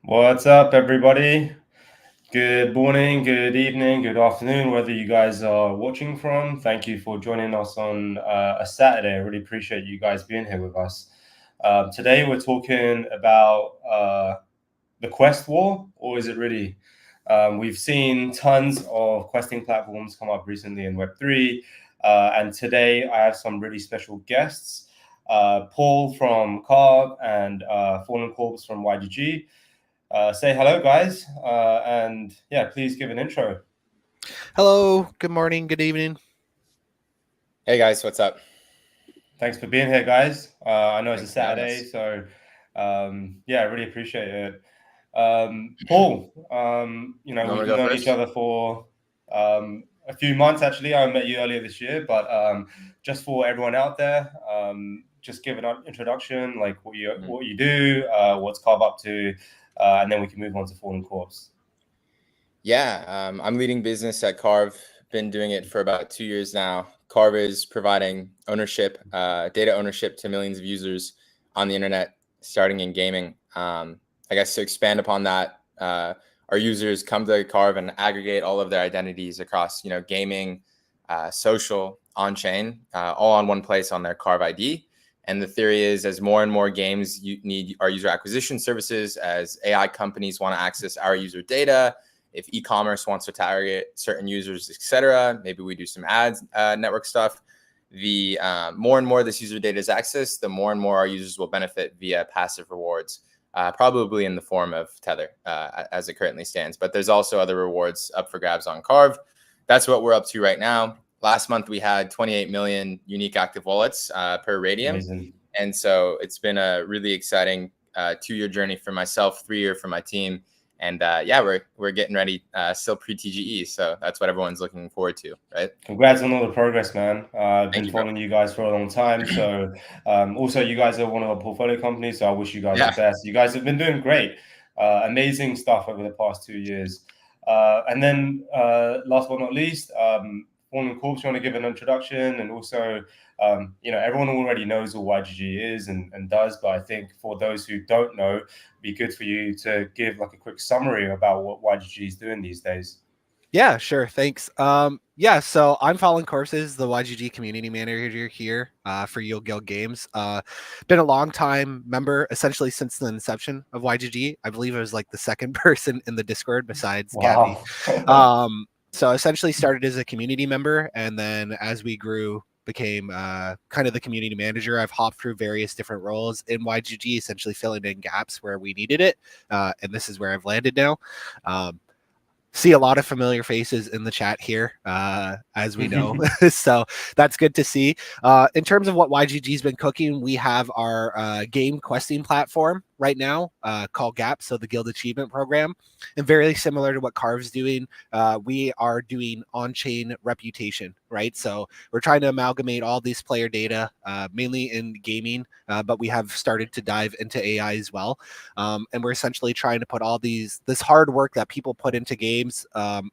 What's up, everybody? Good morning, good evening, good afternoon, whether you guys are watching from. Thank you for joining us on a Saturday. I really appreciate you guys being here with us. Today, we're talking about the Quest War, or is it really? We've seen tons of questing platforms come up recently in Web3. And today, I have some really special guests. Paul from CARV and Fallen Corpse from YGG. Say hello, guys, and yeah, please give an intro. Hello, good morning, good evening. Hey guys, what's up? Thanks for being here, guys. I know it's a Thanks for having Saturday, us. so yeah, I really appreciate it. Paul, Want me we've to go known each first? other for a few months, actually. I met you earlier this year, but just for everyone out there, just give an introduction, like what you do, what's CARV up to, and then we can move on to Fallen Corpse. Yeah, I'm leading business at CARV. Been doing it for about 2 years now. CARV is providing ownership, data ownership to millions of users on the internet, starting in gaming. I guess to expand upon that, our users come to CARV and aggregate all of their identities across, gaming, social, on-chain, all on one place on their CARV ID. And the theory is, as more and more games need our user acquisition services, as AI companies want to access our user data, if e-commerce wants to target certain users, etc., maybe we do some ads network stuff. The more and more this user data is accessed, the more and more our users will benefit via passive rewards, probably in the form of Tether as it currently stands. But there's also other rewards up for grabs on CARV. That's what we're up to right now. Last month, we had 28 million unique active wallets per Radium. Amazing. And so it's been a really exciting 2-year journey for myself, 3-year for my team. And yeah, we're getting ready, still pre-TGE. So that's what everyone's looking forward to, right? Congrats on all the progress, man. I've been you, bro. following you guys for a long time. So also, you guys are one of our portfolio companies. So I wish you guys Yeah. the best. You guys have been doing great. Amazing stuff over the past 2 years. And then last but not least, Fallen Corpse, you want to give an introduction, and also, everyone already knows what YGG is and does, but I think for those who don't know, it'd be good for you to give like a quick summary about what YGG is doing these days. Yeah, sure, thanks. Yeah, so I'm Fallen Corpses, the YGG Community Manager here for Yield Guild Games. Been a long time member, essentially since the inception of YGG. I believe I was like the second person in the Discord besides Wow. Gabby. So essentially started as a community member, and then as we grew, became kind of the community manager. I've hopped through various different roles in YGG, essentially filling in gaps where we needed it, and this is where I've landed now. See a lot of familiar faces in the chat here, as we know. So that's good to see. In terms of what YGG's been cooking, we have our game questing platform right now called GAP, so the Guild Achievement Program. And very similar to what CARV's doing, we are doing on-chain reputation, right? So we're trying to amalgamate all these player data, mainly in gaming, but we have started to dive into AI as well. And we're essentially trying to put all this hard work that people put into games,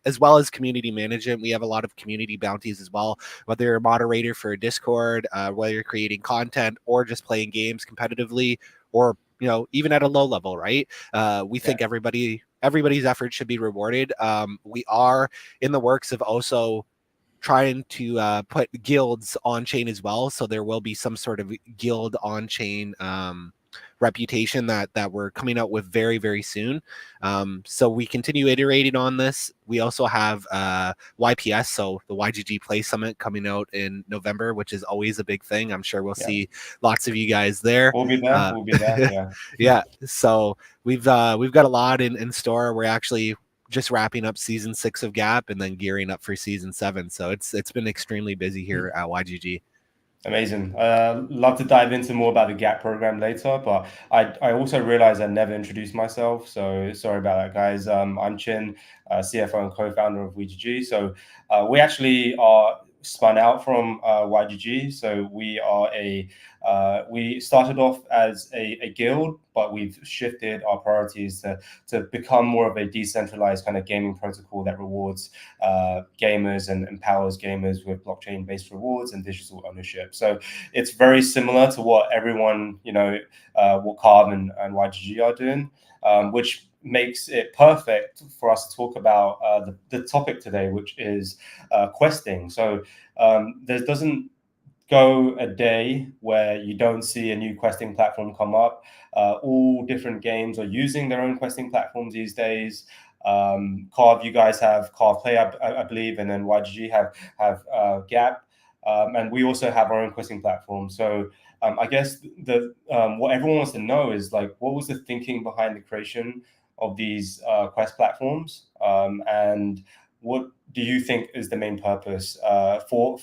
as well as community management. We have a lot of community bounties as well, whether you're a moderator for a Discord, whether you're creating content or just playing games competitively, or even at a low level, right? We think everybody's effort should be rewarded. We are in the works of also trying to put guilds on chain as well, so there will be some sort of guild on chain reputation that we're coming out with very, very soon. So we continue iterating on this. We also have YPS, so the YGG Play Summit, coming out in November, which is always a big thing. I'm sure we'll see lots of you guys there. We'll be there. We'll be there. Yeah. Yeah. So we've got a lot in store. We're actually just wrapping up season 6 of GAP and then gearing up for season 7. So it's been extremely busy here at YGG. Amazing. Love to dive into more about the GAP program later, but I also realized I never introduced myself, so sorry about that, guys. I'm Chin, CFO and co-founder of YGG. So we actually are spun out from YGG. So we are a We started off as a guild, but we've shifted our priorities to become more of a decentralized kind of gaming protocol that rewards gamers and empowers gamers with blockchain-based rewards and digital ownership. So it's very similar to what everyone, what CARV and YGG are doing, which makes it perfect for us to talk about the topic today, which is questing. So there doesn't go a day where you don't see a new questing platform come up. All different games are using their own questing platforms these days. CARV, you guys have CARV Play, I believe, and then YGG have Gap, and we also have our own questing platform. So I guess what everyone wants to know is, like, what was the thinking behind the creation of these quest platforms, and what do you think is the main purpose? For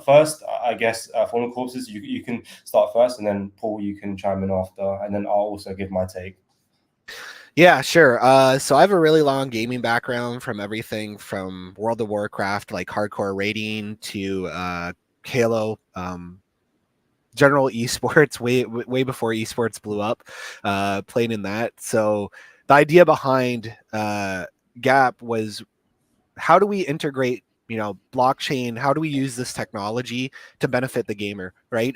first, I guess, Fallen Corpses, you can start first, and then Paul, you can chime in after, and then I'll also give my take. Yeah, sure. So I have a really long gaming background, from everything from World of Warcraft, like hardcore raiding, to Halo, general esports, way before esports blew up, playing in that. So the idea behind Gap was, how do we integrate, blockchain? How do we use this technology to benefit the gamer, right?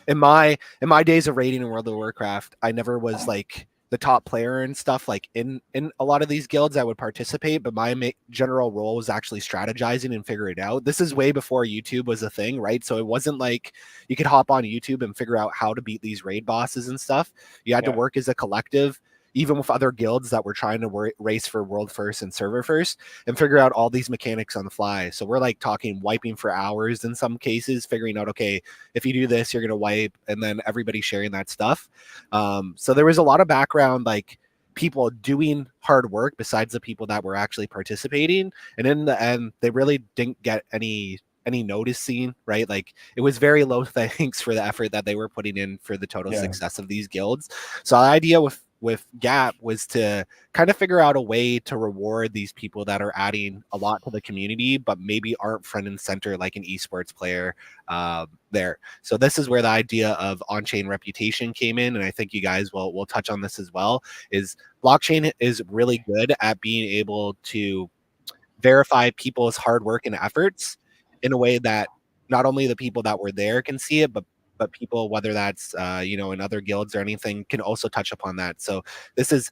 In my days of raiding in World of Warcraft, I never was like the top player and stuff, like in a lot of these guilds I would participate, but my general role was actually strategizing and figure it out. This is way before YouTube was a thing, right? So it wasn't like you could hop on YouTube and figure out how to beat these raid bosses and stuff. You had to work as a collective, even with other guilds that were trying to race for world first and server first, and figure out all these mechanics on the fly. So we're like talking wiping for hours in some cases, figuring out, okay, if you do this, you're going to wipe, and then everybody sharing that stuff. So there was a lot of background, like people doing hard work besides the people that were actually participating. And in the end, they really didn't get any noticing, right? Like it was very low thanks for the effort that they were putting in for the total success of these guilds. So the idea with Gap was to kind of figure out a way to reward these people that are adding a lot to the community, but maybe aren't front and center like an esports player there. So this is where the idea of on-chain reputation came in, and I think you guys will touch on this as well. Is blockchain is really good at being able to verify people's hard work and efforts in a way that not only the people that were there can see it, but people, whether that's in other guilds or anything, can also touch upon that. So this is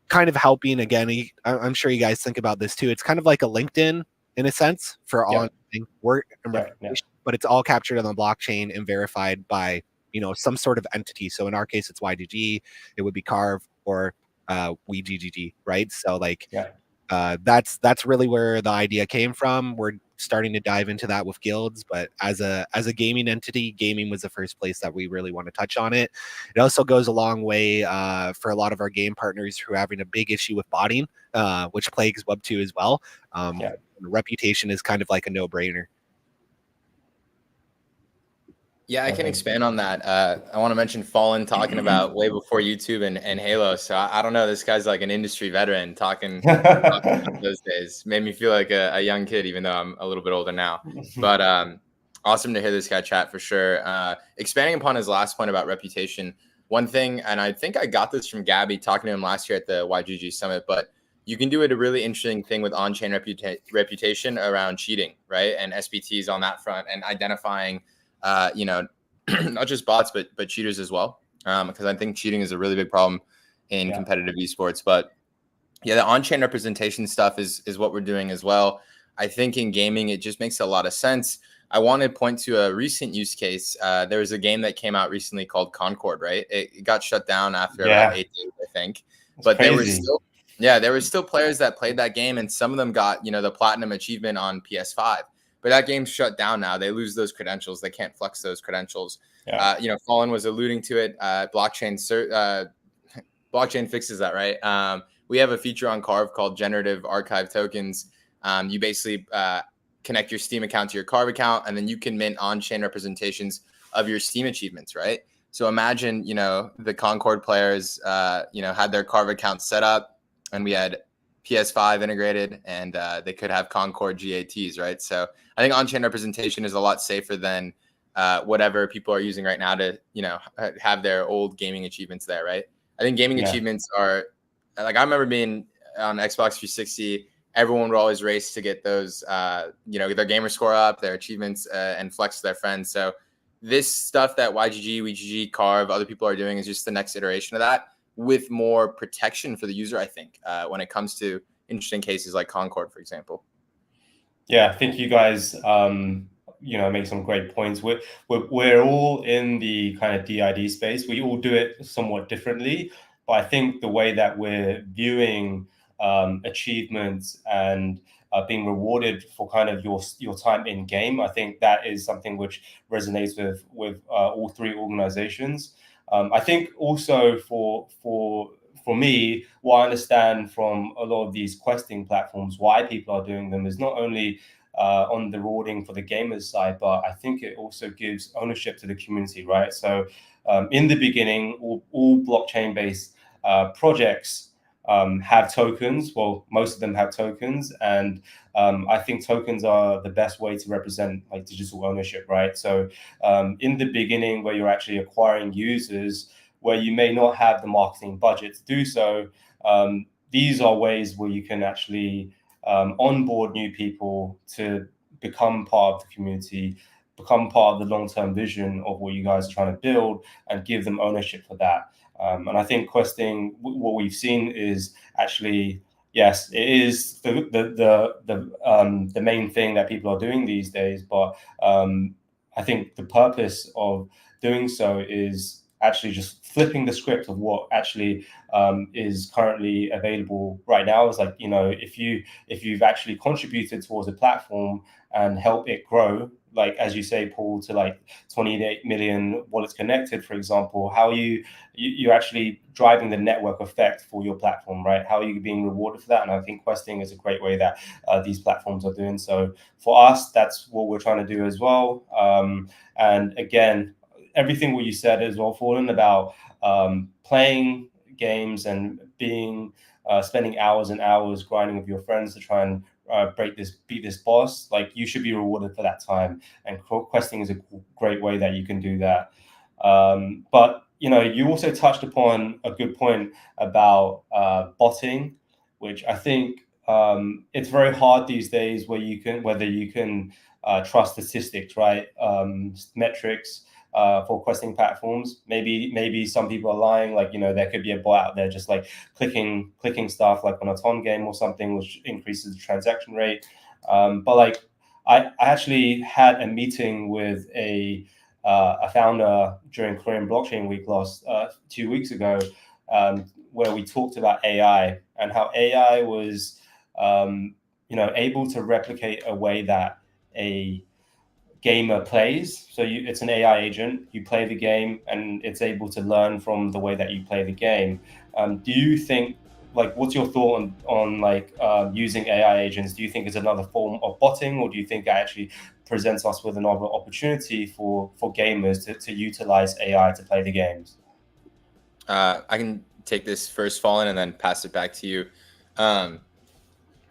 kind of helping, again, I'm sure you guys think about this too. It's kind of like a LinkedIn in a sense for all work and reputation, but it's all captured on the blockchain and verified by some sort of entity. So in our case, it's YGG, it would be CARV or YGG, right? So like that's really where the idea came from. We're starting to dive into that with guilds, but as a gaming entity, gaming was the first place that we really want to touch on it. It also goes a long way for a lot of our game partners who are having a big issue with botting, which plagues Web2 as well. Reputation is kind of like a no-brainer. Yeah, I can expand on that. I want to mention Fallen talking about way before YouTube and Halo. So I don't know. This guy's like an industry veteran talking about those days. Made me feel like a young kid, even though I'm a little bit older now. But awesome to hear this guy chat for sure. Expanding upon his last point about reputation, one thing, and I think I got this from Gabby talking to him last year at the YGG Summit, but you can do it a really interesting thing with on-chain reputation around cheating, right? And SBTs on that front, and identifying not just bots, but cheaters as well. Because I think cheating is a really big problem in competitive esports. But yeah, the on-chain representation stuff is what we're doing as well. I think in gaming, it just makes a lot of sense. I want to point to a recent use case. There was a game that came out recently called Concord, right? It got shut down after about 8 days, I think. But there were still players that played that game, and some of them got, the platinum achievement on PS5. But that game's shut down now. They lose those credentials. They can't flex those credentials. Fallen was alluding to it. Blockchain fixes that, right? We have a feature on CARV called Generative Archive Tokens. You basically connect your Steam account to your CARV account, and then you can mint on-chain representations of your Steam achievements, right? So imagine, the Concord players, had their CARV account set up, and we had PS5 integrated, and they could have Concord GATs, right? So I think on-chain representation is a lot safer than whatever people are using right now to, have their old gaming achievements there, right? I think gaming achievements are, like, I remember being on Xbox 360, everyone would always race to get those, their gamer score up, their achievements, and flex to their friends. So this stuff that YGG, WeGG, CARV, other people are doing is just the next iteration of that, with more protection for the user, I think, when it comes to interesting cases like Concord, for example. Yeah, I think you guys, make some great points. We're all in the kind of DID space. We all do it somewhat differently, but I think the way that we're viewing achievements and being rewarded for kind of your time in game, I think that is something which resonates with all three organizations. I think also for me, what I understand from a lot of these questing platforms, why people are doing them is not only on the rewarding for the gamers side, but I think it also gives ownership to the community, right? So in the beginning, all blockchain-based projects have tokens. Well, most of them have tokens, and I think tokens are the best way to represent like digital ownership, right? So in the beginning, where you're actually acquiring users, where you may not have the marketing budget to do so, these are ways where you can actually onboard new people to become part of the community, become part of the long-term vision of what you guys are trying to build, and give them ownership for that. And I think questing, what we've seen is actually, yes, it is the main thing that people are doing these days. But I think the purpose of doing so is actually just flipping the script of what actually is currently available right now. Is like, if you've actually contributed towards a platform and help it grow, like as you say, Paul, to like 28 million wallets connected, for example, how are you're actually driving the network effect for your platform, right? How are you being rewarded for that? And I think questing is a great way that these platforms are doing so. For us, that's what we're trying to do as well. And again, everything what you said is all fallen about playing games and spending hours and hours grinding with your friends to try and beat this boss. Like, you should be rewarded for that time, and questing is a great way that you can do that. But you also touched upon a good point about botting, which I think it's very hard these days whether you can trust statistics, right? Metrics for questing platforms. Maybe some people are lying, like, there could be a bot out there just like clicking stuff like on a Tom game or something, which increases the transaction rate. But like, I actually had a meeting with a founder during Korean Blockchain Week 2 weeks ago, where we talked about AI and how AI was able to replicate a way that a gamer plays. So it's an AI agent. You play the game, and it's able to learn from the way that you play the game. Do you think, like, what's your thought on using AI agents? Do you think it's another form of botting, or do you think it actually presents us with another opportunity for gamers to utilize AI to play the games? I can take this first, Fallen, and then pass it back to you.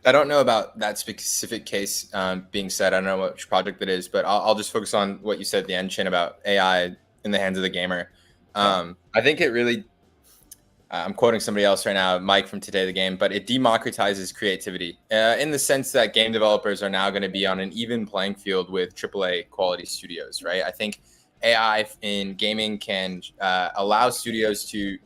I don't know about that specific case being said. I don't know which project it is, but I'll just focus on what you said at the end, Chin, about AI in the hands of the gamer. I think it really, I'm quoting somebody else right now, Mike from Today the Game, but it democratizes creativity in the sense that game developers are now going to be on an even playing field with AAA quality studios, right? I think AI in gaming can allow studios to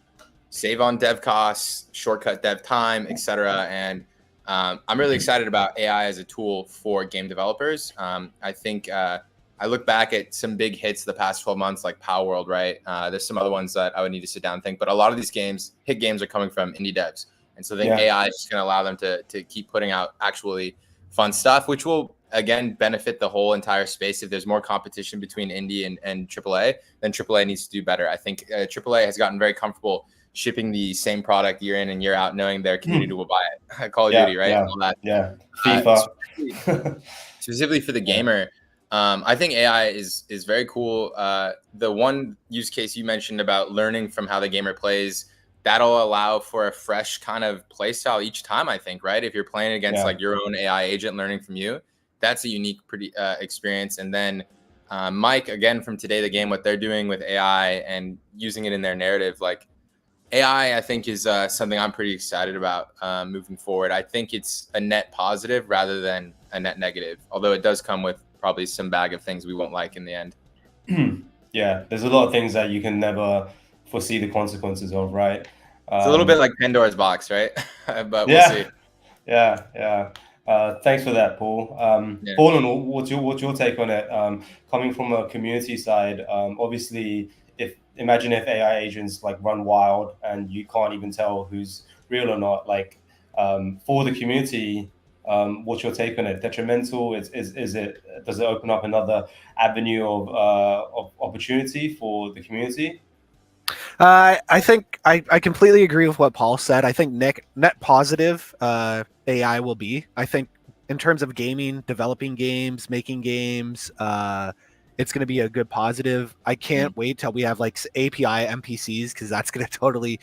save on dev costs, shortcut dev time, etc. And I'm really excited about AI as a tool for game developers. I think I look back at some big hits the past 12 months, like Power World, right? There's some other ones that I would need to sit down and think, but a lot of these hit games are coming from indie devs. And so I think AI is just going to allow them to keep putting out actually fun stuff, which will, again, benefit the whole entire space. If there's more competition between indie and AAA, then AAA needs to do better. I think AAA has gotten very comfortable shipping the same product year in and year out, knowing their community will buy it. Call of Duty, right? Yeah, all that. FIFA. Specifically for the gamer, I think AI is very cool. The one use case you mentioned about learning from how the gamer plays, that'll allow for a fresh kind of play style each time, I think, right? If you're playing against like your own AI agent learning from you, that's a unique experience. And then Mike, again, from Today the Game, what they're doing with AI and using it in their narrative, like AI, I think is something I'm pretty excited about moving forward. I think it's a net positive rather than a net negative, although it does come with probably some bag of things we won't like in the end. Yeah, there's a lot of things that you can never foresee the consequences of, right? It's a little bit like Pandora's box, right? But we'll yeah, see. yeah. Thanks for that, Paul. Yeah. Paul, what's your take on it? Coming from a community side, obviously, imagine if AI agents like run wild and you can't even tell who's real or not. Like, for the community, what's your take on it? Detrimental? Is it? Does it open up another avenue of opportunity for the community? I think I completely agree with what Paul said. I think net positive AI will be. I think in terms of gaming, developing games, making games, it's going to be a good positive. I can't wait till we have like API NPCs because that's going to totally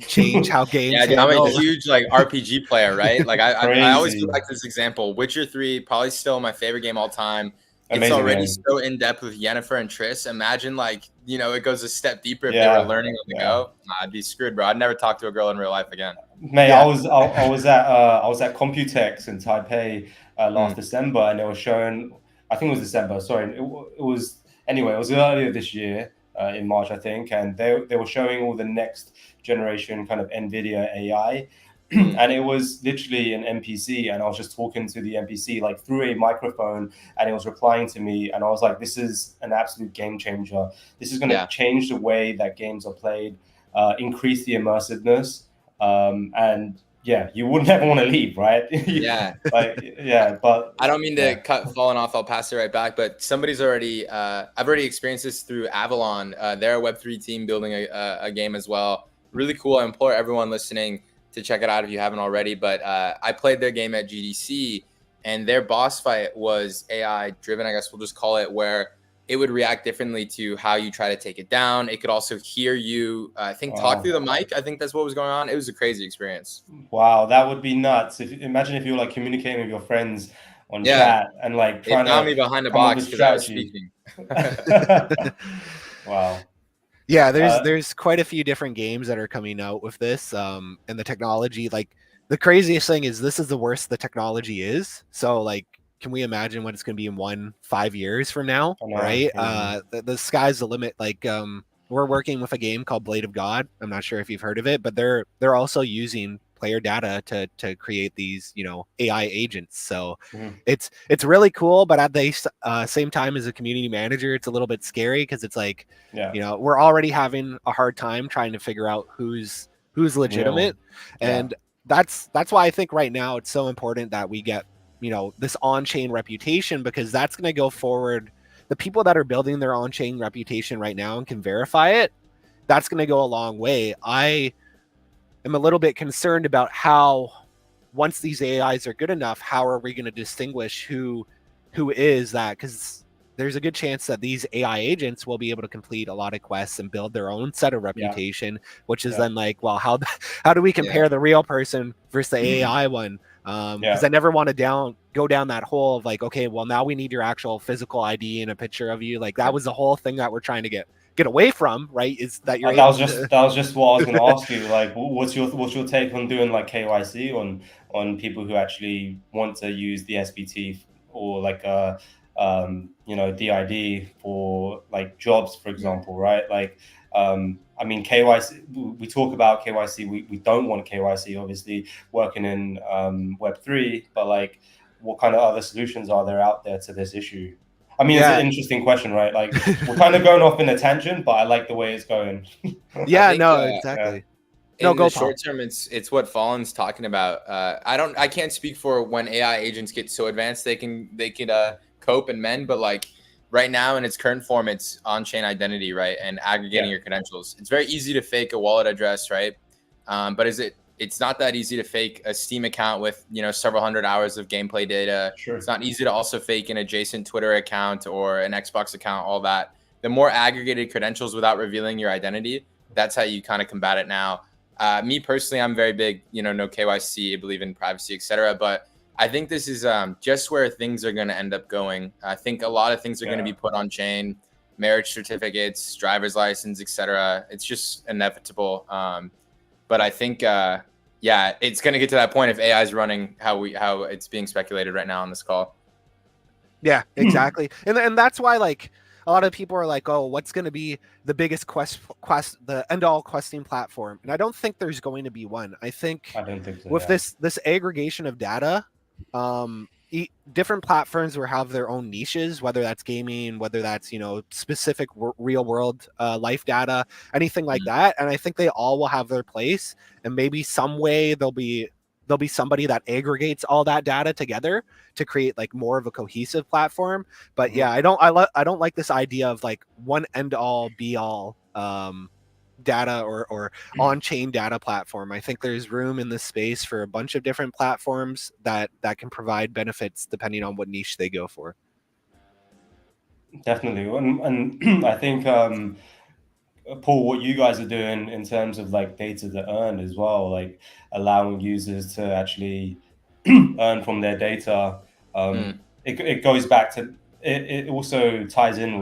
change how games. Yeah, dude, I'm a huge like RPG player, right? Like I always do like this example. Witcher 3, probably still my favorite game all time. It's already so in depth with Yennefer and Triss. Imagine like, you know, it goes a step deeper if they were learning on the go. Nah, I'd be screwed, bro. I'd never talk to a girl in real life again. Mate, I was at Computex in Taipei last December, and they were showing. I think it was December. Sorry, it was anyway. It was earlier this year in March, I think, and they were showing all the next generation kind of NVIDIA AI. And it was literally an NPC, and I was just talking to the NPC like through a microphone, and it was replying to me, and I was like, "This is an absolute game changer. This is going to change the way that games are played, increase the immersiveness, and yeah, you would never want to leave, right? Yeah, but I don't mean to cut falling off. I'll pass it right back, but somebody's already. I've already experienced this through Avalon. They're a Web3 team building a game as well. Really cool. I implore everyone listening to check it out if you haven't already. But I played their game at GDC, and their boss fight was AI driven, I guess we'll just call it, where it would react differently to how you try to take it down. It could also hear you, I think, talk through the mic. I think that's what was going on. It was a crazy experience. Wow, that would be nuts. Imagine if you were like communicating with your friends on chat and like trying to found me behind a box because I was speaking. Wow. Yeah, there's quite a few different games that are coming out with this, and the technology. Like the craziest thing is this is the worst the technology is. So like, can we imagine what it's going to be in 5 years from now? Right? The sky's the limit. Like we're working with a game called Blade of God. I'm not sure if you've heard of it, but they're also using player data to create these, you know, AI agents. So it's really cool, but at the same time, as a community manager, it's a little bit scary because it's like, you know, we're already having a hard time trying to figure out who's legitimate, and that's why I think right now it's so important that we get, you know, this on-chain reputation, because that's going to go forward. The people that are building their on-chain reputation right now and can verify it, that's going to go a long way. I am a little bit concerned about how, once these AIs are good enough, how are we going to distinguish who is that? Because there's a good chance that these AI agents will be able to complete a lot of quests and build their own set of reputation, which is then like, well, how do we compare the real person versus the AI one? Because I never want to go down that hole of like, okay, well, now we need your actual physical ID and a picture of you. Like that was the whole thing that we're trying to get away from, right? Is that you're that was just what I was going to ask you. Like, what's your take on doing like KYC on people who actually want to use the SBT or like you know, DID for like jobs, for example, right? Like, I mean, KYC, we talk about KYC, we don't want KYC, obviously, working in Web3, but like, what kind of other solutions are there out there to this issue? I mean, it's an interesting question, right? Like, we're kind of going off in a tangent, but I like the way it's going. Exactly. In the short term, it's what Fallen's talking about. I can't speak for when AI agents get so advanced they can cope and mend, but like right now in its current form, it's on-chain identity, right? And aggregating your credentials. It's very easy to fake a wallet address, right? But it's not that easy to fake a Steam account with, you know, several hundred hours of gameplay data. It's not easy to also fake an adjacent Twitter account or an Xbox account, all that. The more aggregated credentials without revealing your identity, that's how you kind of combat it now. Me personally, I'm very big, you know, no KYC, I believe in privacy, etc. But I think this is just where things are going to end up going. I think a lot of things are going to be put on chain, marriage certificates, driver's license, etc. It's just inevitable. But I think, it's going to get to that point if AI is running how it's being speculated right now on this call. Yeah, exactly. And that's why, like, a lot of people are like, oh, what's going to be the biggest the end all questing platform? And I don't think there's going to be one. I don't think so, with this aggregation of data, different platforms will have their own niches, whether that's gaming, whether that's, specific real world life data, anything like that. And I think they all will have their place, and maybe some way there'll be somebody that aggregates all that data together to create like more of a cohesive platform. But yeah, I don't like this idea of like one end all be all data or on-chain data platform. I think there's room in this space for a bunch of different platforms that can provide benefits depending on what niche they go for. Definitely. And I think Paul, what you guys are doing in terms of like data to earn as well, like allowing users to actually earn from their data. It goes back to it also ties in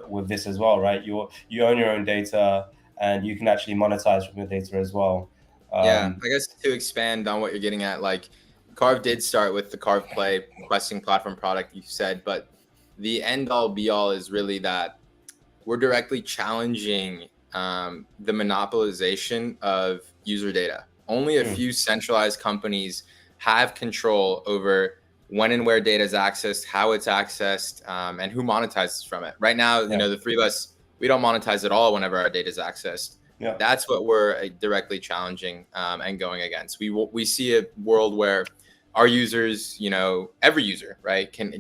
with this as well, right? You own your own data and you can actually monetize from your data as well. I guess to expand on what you're getting at, like CARV did start with the CARV Play questing platform product, you said, but the end all be all is really that we're directly challenging the monopolization of user data. Only a few centralized companies have control over when and where data is accessed, how it's accessed, and who monetizes from it. Right now, the three of us, we don't monetize at all whenever our data is accessed. Yeah. That's what we're directly challenging and going against. We see a world where our users, every user, right, can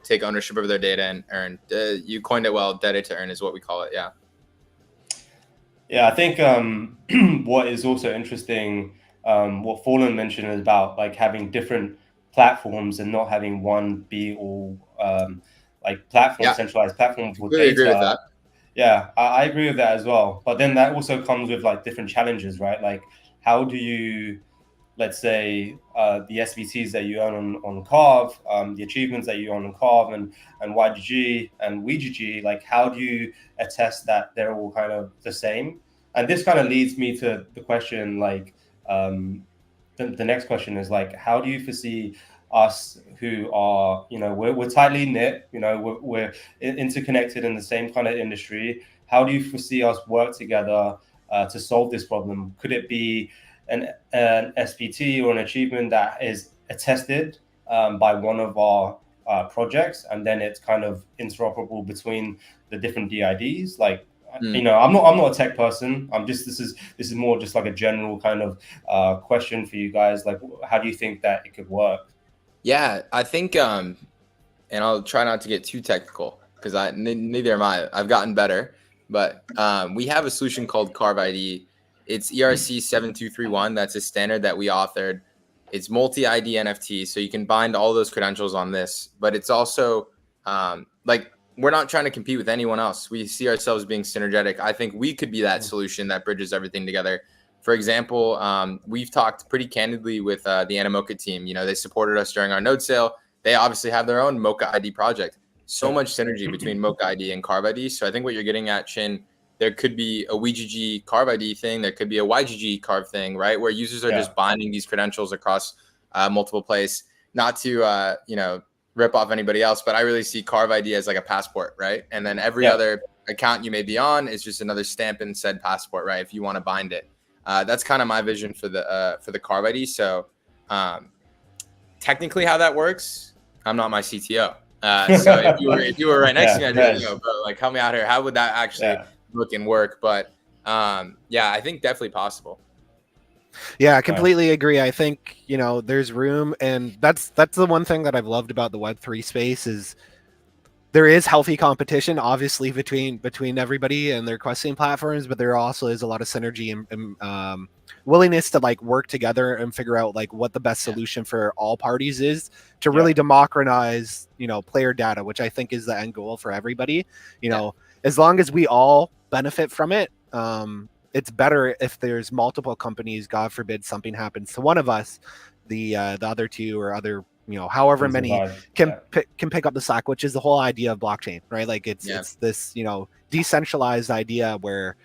take ownership of their data and earn. You coined it well, data to earn is what we call it. Yeah. Yeah, I think what is also interesting, what Fallen mentioned is about like having different platforms and not having one be all centralized platform for data. Agree with that. Yeah, I agree with that as well. But then that also comes with like different challenges, right? Like how do you, let's say, the SVTs that you earn on CARV, the achievements that you earn on CARV and YGG and WeGG, like how do you attest that they're all kind of the same? And this kind of leads me to the question, like the next question is like, how do you foresee us who are, we're tightly knit, we're interconnected in the same kind of industry. How do you foresee us work together to solve this problem? Could it be an SPT or an achievement that is attested by one of our projects, and then it's kind of interoperable between the different DIDs? Like, I'm not a tech person. This is more just like a general kind of question for you guys. Like, how do you think that it could work? Yeah, I think, and I'll try not to get too technical because neither am I. I've gotten better, but we have a solution called CARV ID. It's ERC 7231. That's a standard that we authored. It's multi-ID NFT, so you can bind all those credentials on this. But it's also we're not trying to compete with anyone else. We see ourselves being synergetic. I think we could be that solution that bridges everything together. For example, we've talked pretty candidly with the Animoca team. They supported us during our node sale. They obviously have their own Mocha ID project. So much synergy between Mocha ID and CARV ID. So I think what you're getting at, Chin, there could be a WeGG CARV ID thing. There could be a YGG CARV thing, right? Where users are just binding these credentials across multiple places. Not to, rip off anybody else, but I really see CARV ID as like a passport, right? And then every other account you may be on is just another stamp in said passport, right? If you want to bind it. That's kind of my vision for the CARV ID. So technically how that works, I'm not my CTO. So if you were right next to me, I'd be like, bro, like help me out here. How would that actually look and work? But I think definitely possible. Yeah, I completely agree. I think, there's room, and that's the one thing that I've loved about the Web3 space is there is healthy competition, obviously, between everybody and their questing platforms, but there also is a lot of synergy and willingness to like work together and figure out like what the best solution for all parties is to really democratize, player data, which I think is the end goal for everybody. As long as we all benefit from it, it's better if there's multiple companies. God forbid something happens to one of us, the other two or other, however Things many aside, can pick up the slack, which is the whole idea of blockchain, right? Like it's this, decentralized idea where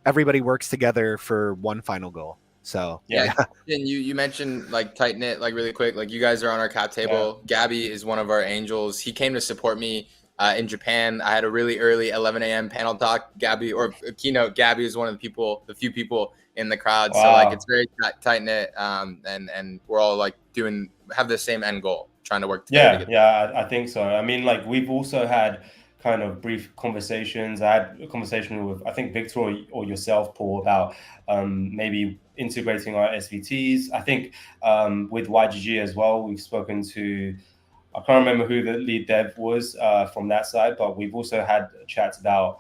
everybody works together for one final goal. So And you mentioned like tight knit, like really quick, like you guys are on our cap table. Gabby is one of our angels. He came to support me in Japan. I had a really early 11 a.m. panel talk. Gabby, or keynote. Gabby is one of the few people in the crowd. Wow. So like it's very tight knit, and we're all like have the same end goal, trying to work together. I think so. I mean, like we've also had kind of brief conversations. I had a conversation with, I think, Victor or yourself, Paul, about maybe integrating our SVTs. I think with YGG as well, we've spoken to, I can't remember who the lead dev was from that side, but we've also had chats about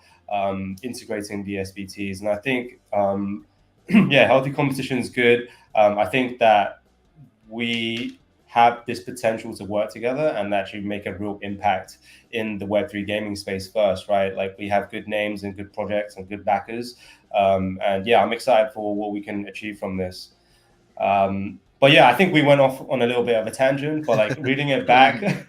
integrating the SVTs. And I think, healthy competition is good. I think that we have this potential to work together and actually make a real impact in the Web3 gaming space first, right? Like we have good names and good projects and good backers. I'm excited for what we can achieve from this. But yeah, I think we went off on a little bit of a tangent, but like reading it back,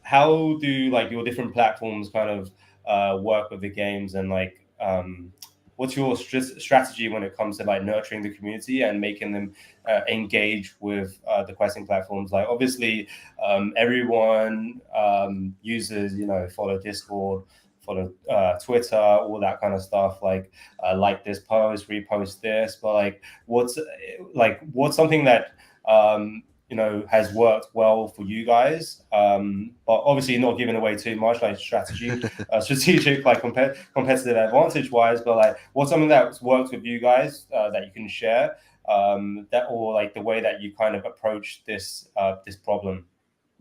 how do like your different platforms kind of work with the games, and like what's your strategy when it comes to like nurturing the community and making them engage with the questing platforms? Like obviously everyone uses, follow Discord, follow Twitter, all that kind of stuff, like this post, repost this, but like what's something that has worked well for you guys, but obviously not giving away too much, like strategic like competitive advantage wise, but like what's something that's worked with you guys that you can share, that, or like the way that you kind of approach this problem?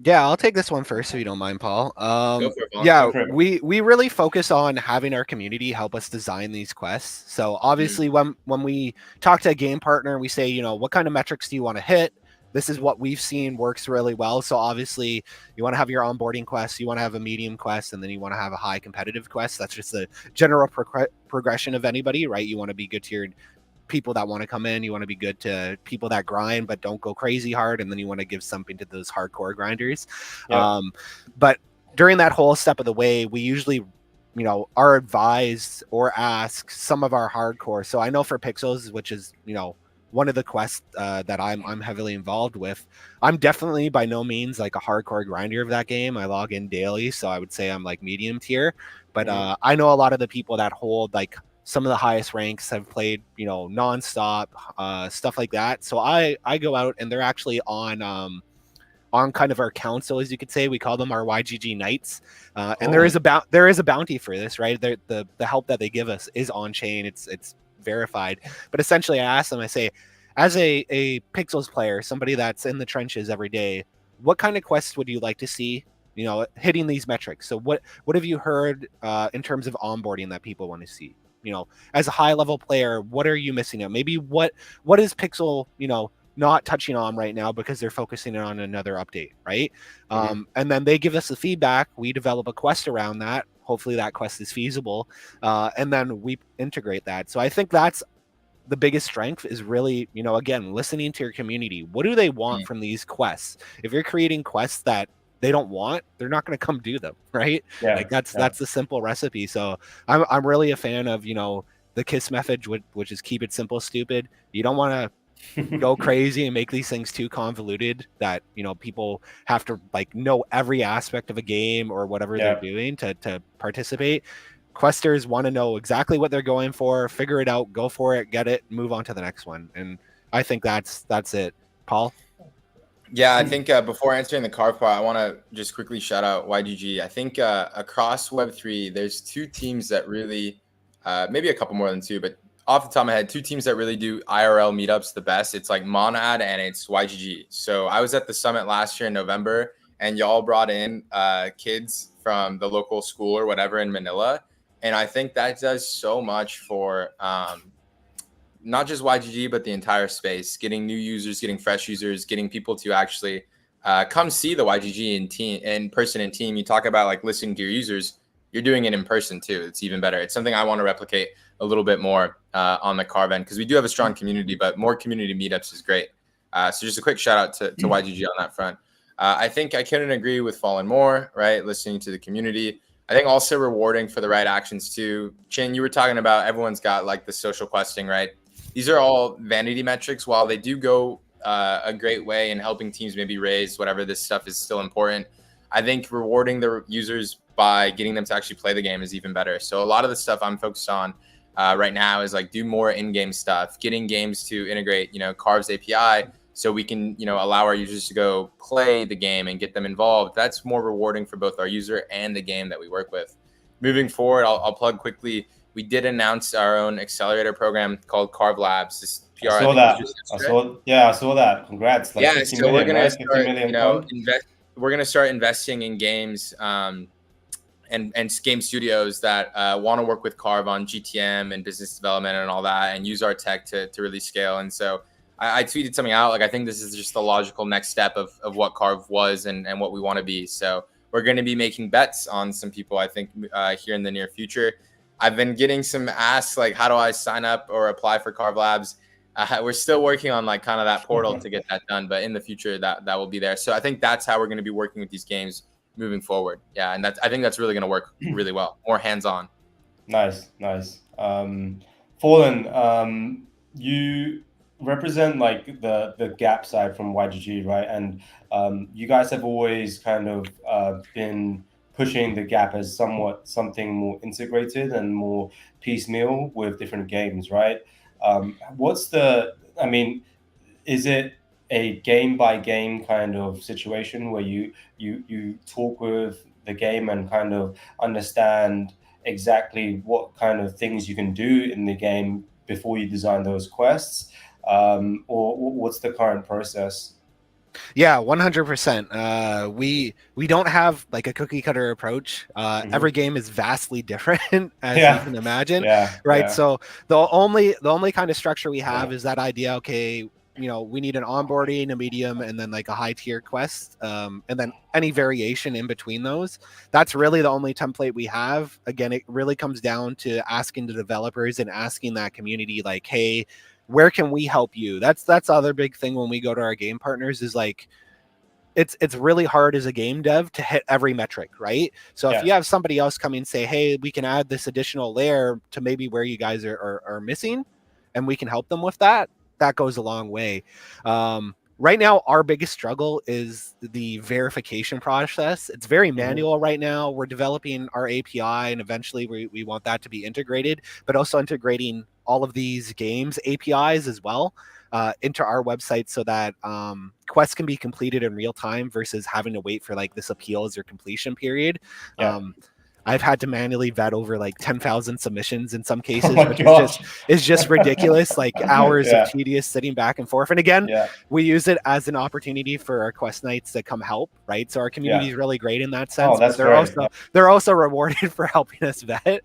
Yeah, I'll take this one first if you don't mind, Paul. Go for it, Paul. We really focus on having our community help us design these quests. So obviously when we talk to a game partner, we say, what kind of metrics do you want to hit? This is what we've seen works really well. So obviously you want to have your onboarding quest, you want to have a medium quest, and then you want to have a high competitive quest. That's just the general progression of anybody, right? You want to be good to your people that want to come in, you want to be good to people that grind but don't go crazy hard, and then you want to give something to those hardcore grinders. But during that whole step of the way, we usually are advised or ask some of our hardcore. So I know for Pixels, which is one of the quests that I'm heavily involved with, I'm definitely by no means like a hardcore grinder of that game. I log in daily, so I would say I'm like medium tier, but I know a lot of the people that hold like some of the highest ranks, have played, nonstop, stuff like that. So I go out, and they're actually on kind of our council, as you could say. We call them our YGG Knights, and there is a bounty for this, right? The help that they give us is on chain. It's verified. But essentially, I ask them, I say, as a Pixels player, somebody that's in the trenches every day, what kind of quests would you like to see, hitting these metrics? So what have you heard in terms of onboarding that people want to see? As a high level player, what are you missing out? Maybe what is Pixel, not touching on right now because they're focusing on another update, right? And then they give us the feedback. We develop a quest around that. Hopefully that quest is feasible. And then we integrate that. So I think that's the biggest strength, is really, again, listening to your community. What do they want from these quests? If you're creating quests that they don't want, they're not going to come do them, right? That's the simple recipe. So I'm really a fan of the KISS method, which is keep it simple, stupid. You don't want to go crazy and make these things too convoluted that people have to like know every aspect of a game or whatever they're doing to participate. Questers want to know exactly what they're going for, figure it out, go for it, get it, move on to the next one. And I think that's it. Paul? Yeah, I think before answering the CARV part, I want to just quickly shout out YGG. I think across Web3, there's two teams that really, maybe a couple more than two, but off the top of my head, two teams that really do IRL meetups the best. It's like Monad and it's YGG. So I was at the summit last year in November, and y'all brought in kids from the local school or whatever in Manila. And I think that does so much for not just YGG, but the entire space, getting new users, getting fresh users, getting people to actually come see the YGG in person and team. You talk about like listening to your users, you're doing it in person too. It's even better. It's something I want to replicate a little bit more on the CARV end, because we do have a strong community, but more community meetups is great. So just a quick shout out to YGG on that front. I think I couldn't agree with Fallen more, right? Listening to the community. I think also rewarding for the right actions too. Chin, you were talking about everyone's got like the social questing, right? These are all vanity metrics. While they do go a great way in helping teams maybe raise whatever this stuff is still important, I think rewarding the users by getting them to actually play the game is even better. So a lot of the stuff I'm focused on right now is like do more in-game stuff, getting games to integrate, CARV's API so we can, allow our users to go play the game and get them involved. That's more rewarding for both our user and the game that we work with. Moving forward, I'll plug quickly. We did announce our own accelerator program called CARV Labs. This PR, I saw that. I saw that. Congrats. Like 50 so million, we're gonna right? start, 50 million fund? we're gonna start investing in games and game studios that want to work with CARV on GTM and business development and all that, and use our tech to really scale. And so I tweeted something out, like I think this is just the logical next step of what CARV was and what we want to be. So we're going to be making bets on some people, I think, here in the near future. I've been getting some asks like, how do I sign up or apply for CARV Labs? We're still working on like kind of that portal to get that done, but in the future that will be there. So I think that's how we're going to be working with these games moving forward. Yeah, and I think that's really going to work really well. More hands-on. Nice. Fallen, you represent like the Gap side from YGG, right? And you guys have always kind of been pushing the Gap as something more integrated and more piecemeal with different games, right? Is it a game by game kind of situation where you talk with the game and kind of understand exactly what kind of things you can do in the game before you design those quests, or what's the current process? Yeah, 100%. We don't have like a cookie cutter approach. Every game is vastly different, as you can imagine. Right. So the only kind of structure we have is that idea. Okay, we need an onboarding, a medium, and then like a high tier quest, and then any variation in between those. That's really the only template we have. Again, it really comes down to asking the developers and asking that community, like, hey, where can we help you? That's the other big thing when we go to our game partners is like, it's really hard as a game dev to hit every metric, right? So if you have somebody else come and say, hey, we can add this additional layer to maybe where you guys are missing, and we can help them with that, that goes a long way. Right now, our biggest struggle is the verification process. It's very manual right now. We're developing our API, and eventually we want that to be integrated, but also integrating all of these games APIs as well into our website so that quests can be completed in real time versus having to wait for like this appeals or completion period. I've had to manually vet over like 10,000 submissions in some cases, which is just ridiculous. Like hours of tedious sitting back and forth. And again, we use it as an opportunity for our quest nights to come help, right? So our community is really great in that sense. But they're also rewarded for helping us vet.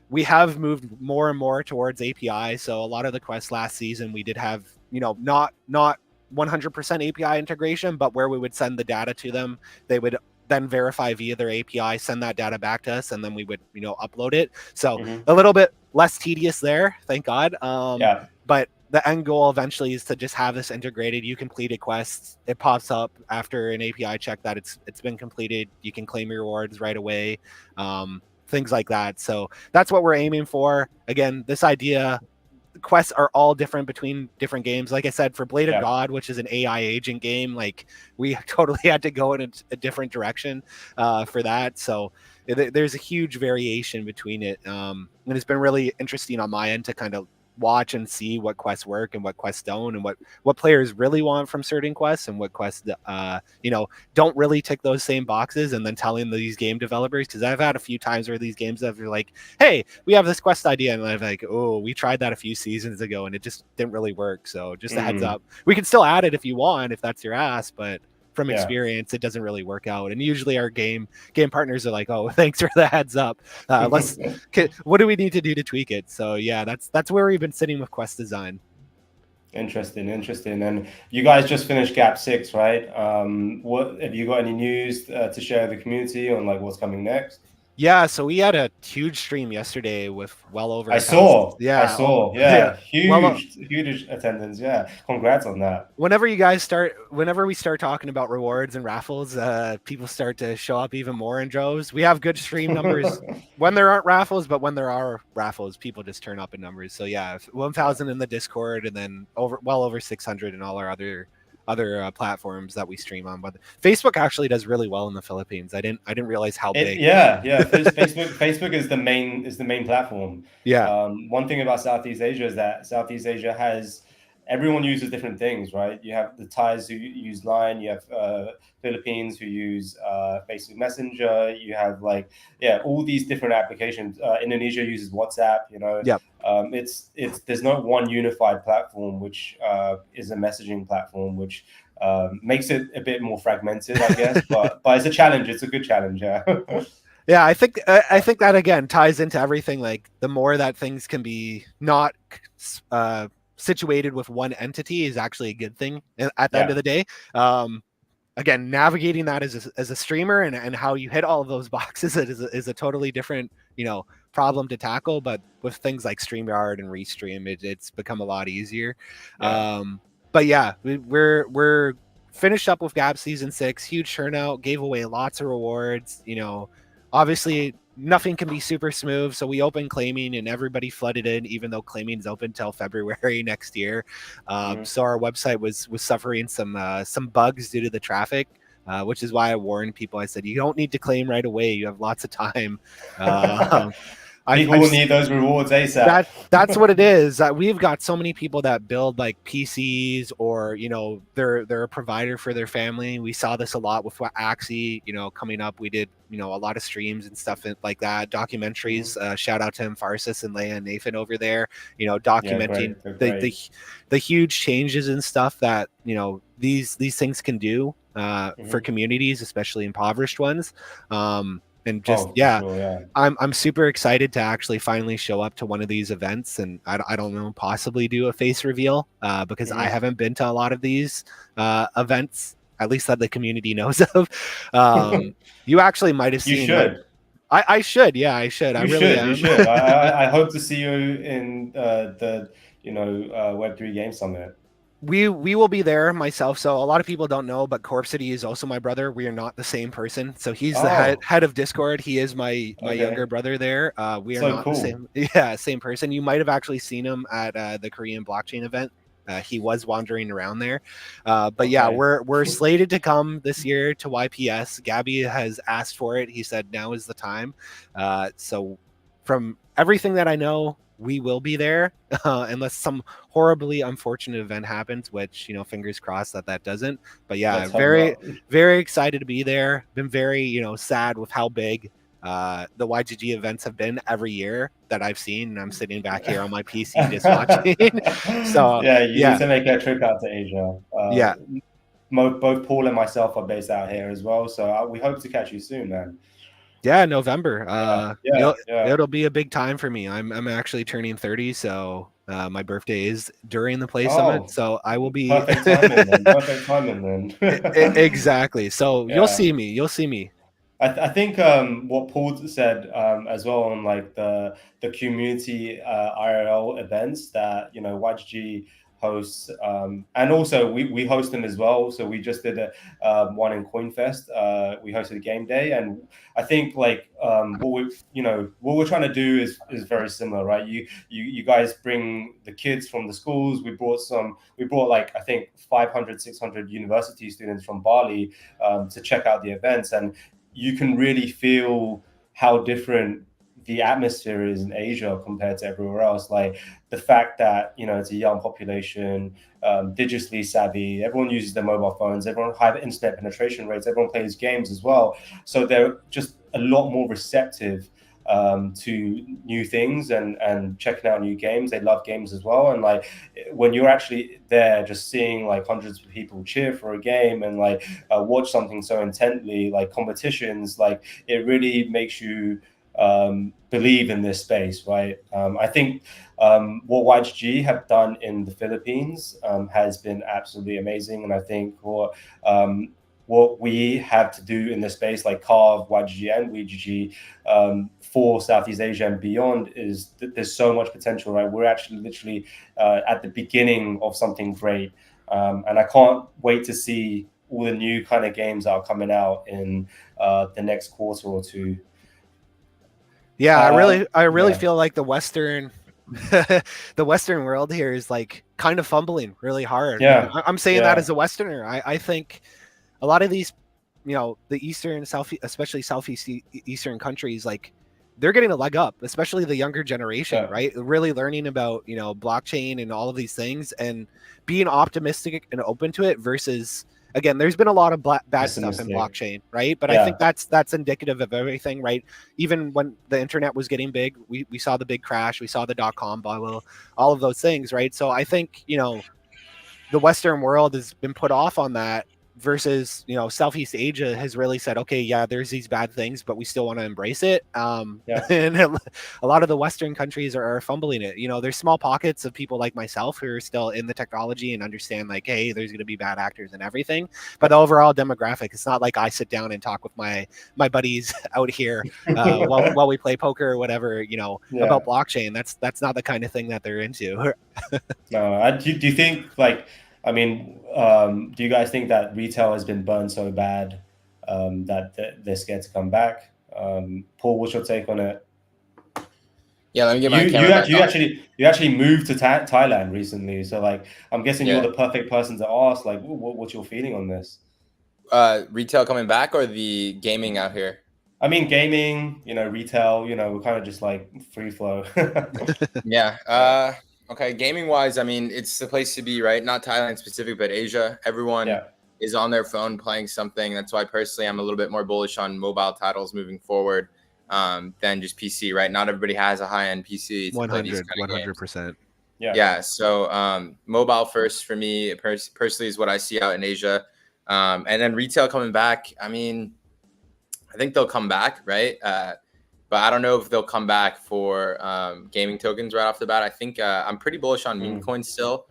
We have moved more and more towards API. So a lot of the quests last season, we did have, not 100% API integration, but where we would send the data to them, they would then verify via their API, send that data back to us, and then we would, upload it. So a little bit less tedious there, thank God. But the end goal eventually is to just have this integrated. You complete a quest, it pops up after an API check that it's been completed. You can claim your rewards right away, things like that. So that's what we're aiming for. Again, this idea, quests are all different between different games. Like I said, for Blade of God, which is an AI agent game, like we totally had to go in a different direction for that. So there's a huge variation between it. And it's been really interesting on my end to kind of watch and see what quests work and what quests don't, and what players really want from certain quests and what quests don't really tick those same boxes, and then telling these game developers, because I've had a few times where these games have like, hey, we have this quest idea, and I'm like, oh, we tried that a few seasons ago and it just didn't really work. So just a heads up, we can still add it if you want, if that's your ask, but from experience, it doesn't really work out. And usually our game partners are like, oh, thanks for the heads up. What do we need to do to tweak it? So yeah, that's where we've been sitting with quest design. Interesting. And you guys just finished Gap 6, right? What have you got any news to share with the community on like what's coming next? Yeah, so we had a huge stream yesterday with well over I 1,000. saw. Yeah, Yeah, well, huge attendance. Yeah, congrats on that. whenever we start talking about rewards and raffles, people start to show up even more in droves. We have good stream numbers when there aren't raffles, but when there are raffles, people just turn up in numbers. So yeah, 1,000 in the Discord, and then well over 600 in all our other platforms that we stream on. But Facebook actually does really well in the Philippines. I didn't realize how big. Yeah. Facebook is the main platform. Yeah. One thing about Southeast Asia is that Southeast Asia has everyone uses different things, right? You have the Thais who use Line, you have Philippines who use Facebook Messenger, you have all these different applications. Indonesia uses WhatsApp, you know. Yep. It's there's no one unified platform which is a messaging platform which makes it a bit more fragmented, I guess. but it's a challenge. It's a good challenge. Yeah. Yeah, I think that again ties into everything. Like the more that things can be not situated with one entity is actually a good thing at the end of the day. Again, navigating that as a streamer and how you hit all of those boxes is a totally different, problem to tackle. But with things like StreamYard and Restream, it's become a lot easier. Yeah. But yeah, we're finished up with Gap Season 6, huge turnout, gave away lots of rewards. Obviously nothing can be super smooth, so we opened claiming and everybody flooded in, even though claiming is open till February next year. So our website was suffering some bugs due to the traffic, which is why I warned people. I said, you don't need to claim right away, you have lots of time. People will need those rewards ASAP. That's what it is. We've got so many people that build like PCs, or they're a provider for their family. We saw this a lot with Axie, coming up. We did a lot of streams and stuff like that, documentaries. Shout out to him, Farsis and Leia and Nathan over there, documenting the huge changes and stuff that these things can do for communities, especially impoverished ones. And just I'm super excited to actually finally show up to one of these events, and I don't know, possibly do a face reveal because I haven't been to a lot of these events, at least that the community knows of. You actually might have seen. You should. I should. Yeah, I should. You should. I hope to see you in the Web3 Game Summit. We will be there, myself. So a lot of people don't know, but Corp City is also my brother. We are not the same person. So he's the head of Discord. He is my younger brother there. We are not the same. Yeah, same person. You might have actually seen him at the Korean blockchain event. He was wandering around there. But yeah, we're slated to come this year to YPS. Gabby has asked for it. He said now is the time. So from everything that I know, we will be there unless some horribly unfortunate event happens, which fingers crossed that doesn't. But yeah, very excited to be there. Been very sad with how big the YGG events have been every year that I've seen, and I'm sitting back here on my PC just watching. So yeah, you need to make a trip out to Asia. Both Paul and myself are based out here as well, so we hope to catch you soon, man. Yeah, November. It'll be a big time for me. I'm actually turning 30, so my birthday is during the Play Summit, so I will be perfect timing then. Exactly. So you'll see me. I think what Paul said as well on like the community IRL events that YGG hosts, and also we host them as well. So we just did one in CoinFest. We hosted a game day, and I think like what we're trying to do is very similar, right? You guys bring the kids from the schools. We brought like I think 500, 600 university students from Bali to check out the events, and you can really feel how different the atmosphere is in Asia compared to everywhere else. Like the fact that it's a young population, digitally savvy, everyone uses their mobile phones, everyone high internet penetration rates, everyone plays games as well. So they're just a lot more receptive to new things and checking out new games. They love games as well. And like when you're actually there just seeing like hundreds of people cheer for a game and like watch something so intently, like competitions, like it really makes you believe in this space, right? I think what YGG have done in the Philippines has been absolutely amazing. And I think what what we have to do in the space, like CARV, YGG, and WeGG, for Southeast Asia and beyond, is that there's so much potential, right? We're actually literally at the beginning of something great. And I can't wait to see all the new kind of games that are coming out in the next quarter or two. Yeah, I really feel like the Western the Western world here is like kind of fumbling really hard. Yeah. And I'm saying that as a Westerner. I think a lot of these, the Eastern, especially Southeast Eastern countries, like they're getting a leg up, especially the younger generation, right? Really learning about, blockchain and all of these things and being optimistic and open to it versus, again, there's been a lot of bad stuff in blockchain, right? But I think that's indicative of everything, right? Even when the internet was getting big, we saw the big crash, we saw the .com bubble, all of those things, right? So I think, the Western world has been put off on that versus, Southeast Asia has really said, okay, yeah, there's these bad things, but we still want to embrace it. And a lot of the Western countries are fumbling it. There's small pockets of people like myself who are still in the technology and understand like, hey, there's going to be bad actors and everything. But the overall demographic, it's not like I sit down and talk with my buddies out here while we play poker or whatever, about blockchain. That's not the kind of thing that they're into. No, do you think do you guys think that retail has been burned so bad that they're scared to come back? Paul, what's your take on it? Yeah, let me get my camera back on. You actually moved to Thailand recently, so like I'm guessing you're the perfect person to ask. Like, what's your feeling on this? Retail coming back or the gaming out here? I mean, gaming, retail, we're kind of just like free flow. Yeah. Okay, gaming wise, I mean, it's the place to be, right? Not Thailand specific, but Asia. Everyone is on their phone playing something. That's why personally I'm a little bit more bullish on mobile titles moving forward than just PC, right? Not everybody has a high-end PC. 100%. Yeah. So mobile first for me personally is what I see out in Asia. And then retail coming back, I mean, I think they'll come back, right? But I don't know if they'll come back for gaming tokens right off the bat. I think I'm pretty bullish on meme coins still.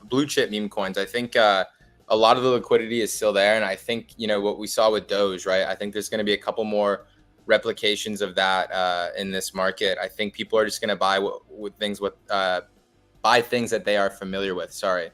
Blue chip meme coins. I think a lot of the liquidity is still there. And I think, what we saw with Doge, right? I think there's going to be a couple more replications of that in this market. I think people are just going to buy things that they are familiar with. Sorry.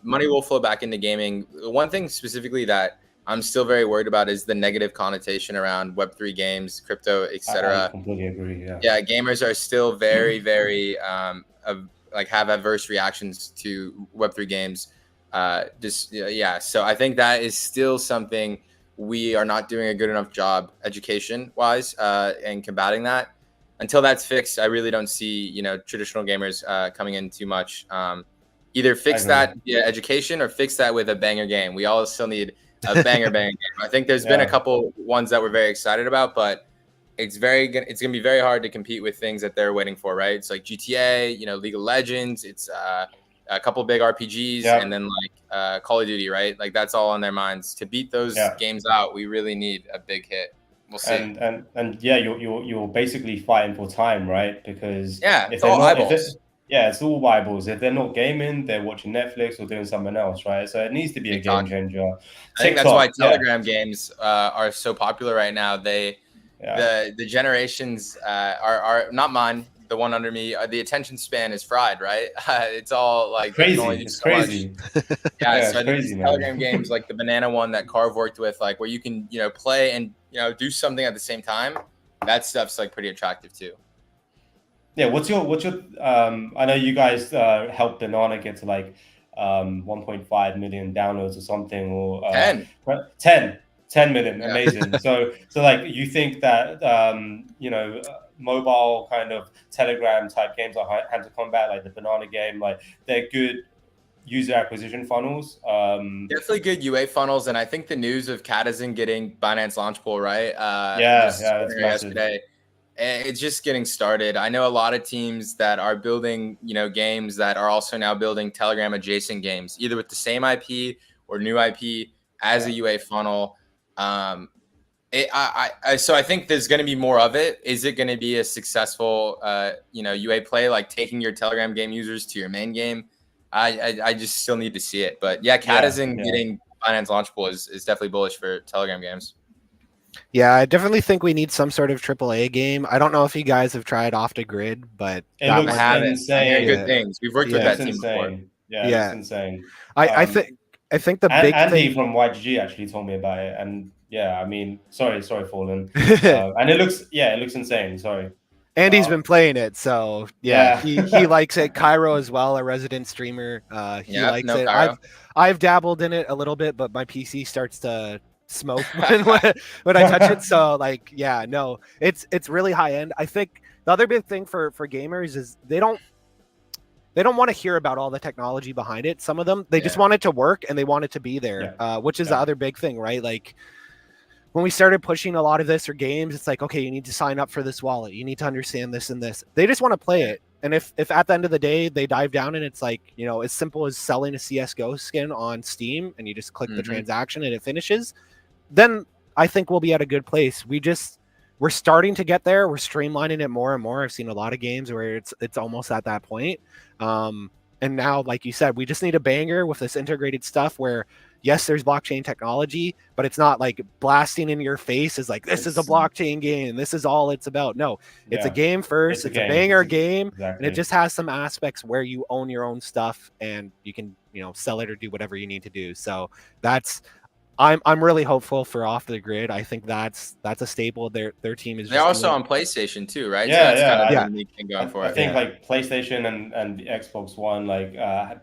Money will flow back into gaming. One thing specifically that I'm still very worried about is the negative connotation around Web3 games, crypto, etc. I completely agree. Yeah, gamers are still very, very have adverse reactions to Web3 games. So I think that is still something we are not doing a good enough job education-wise and combating that. Until that's fixed, I really don't see traditional gamers coming in too much. Either fix that via education or fix that with a banger game. We all still need a banger game. I think there's been a couple ones that we're very excited about, but it's gonna be very hard to compete with things that they're waiting for, right? It's like GTA, League of Legends. It's a couple big RPGs, and then like Call of Duty, right? Like that's all on their minds. To beat those games out, we really need a big hit. We'll see. And you're basically fighting for time, right? Because it's all eyeballs. It's all eyeballs. If they're not gaming, they're watching Netflix or doing something else, right? So it needs to be TikTok. A game changer. I think that's why Telegram games are so popular right now. The generations are not mine. The one under me, the attention span is fried, right? It's all like crazy. It's crazy. So I think these Telegram games, like the banana one that CARV worked with, like where you can play and do something at the same time. That stuff's like pretty attractive too. Yeah, what's your I know you guys helped Banana get to like 1.5 million downloads or something, or 10 million. Amazing. So like you think that mobile kind of Telegram type games like Hand to Combat, like the Banana game, like they're good user acquisition funnels. Definitely good UA funnels, and I think the news of Catizen getting Binance Launch Pool, right? That's yesterday. It's just getting started. I know a lot of teams that are building, games that are also now building Telegram adjacent games, either with the same IP or new IP as a UA funnel. So I think there's going to be more of it. Is it going to be a successful, UA play, like taking your Telegram game users to your main game? I just still need to see it. But Catizen getting finance launch pool is definitely bullish for Telegram games. Yeah, I definitely think we need some sort of AAA game. I don't know if you guys have tried Off the Grid, but It that looks one- I'm hearing insane. good things. We've worked with Yeah. that team before. Yeah, it looks insane. I think the big Andy thing from YGG actually told me about it, and yeah, I mean, sorry, Fallen, and it looks insane. Sorry. Andy's been playing it, so Yeah. he likes it. Cairo as well, a resident streamer. He likes it. Cairo. I've dabbled in it a little bit, but my PC starts to smoke when I touch it. So like, yeah, no, it's really high end. I think the other big thing for gamers is they don't want to hear about all the technology behind it. Some of them, they just want it to work and they want it to be there, which is the other big thing, right? Like when we started pushing a lot of this for games, it's like, okay, you need to sign up for this wallet. You need to understand this and this. They just want to play it. And if at the end of the day, they dive down and it's like, you know, as simple as selling a CSGO skin on Steam and you just click the transaction and it finishes, then I think we'll be at a good place. We're starting to get there. We're streamlining it more and more. I've seen a lot of games where it's almost at that point. And now, like you said, we just need a banger with this integrated stuff where, yes, there's blockchain technology, but it's not like blasting in your face is like, this is a blockchain game. This is all it's about. No, it's a game first. It's a banger game. Exactly. And it just has some aspects where you own your own stuff and you can, you know, sell it or do whatever you need to do. So I'm really hopeful for Off the Grid. I think that's a staple. Their team is. They're also on PlayStation too, right? Yeah, so that's kind of a unique thing going for it. I think like PlayStation and the Xbox One, like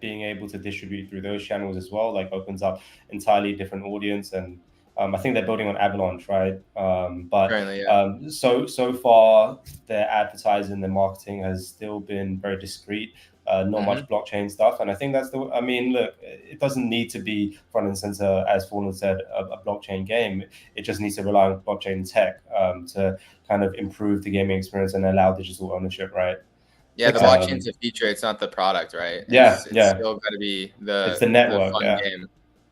being able to distribute through those channels as well, like opens up entirely different audience. And I think they're building on Avalanche, right? But currently, so far their advertising, their marketing has still been very discreet. Not much blockchain stuff, and I think that's I mean, look, it doesn't need to be front and center, as Fallen said, a blockchain game. It just needs to rely on blockchain tech to kind of improve the gaming experience and allow digital ownership, right? Yeah, the blockchain's a feature; it's not the product, right? It's still got to be it's the network, the fun game.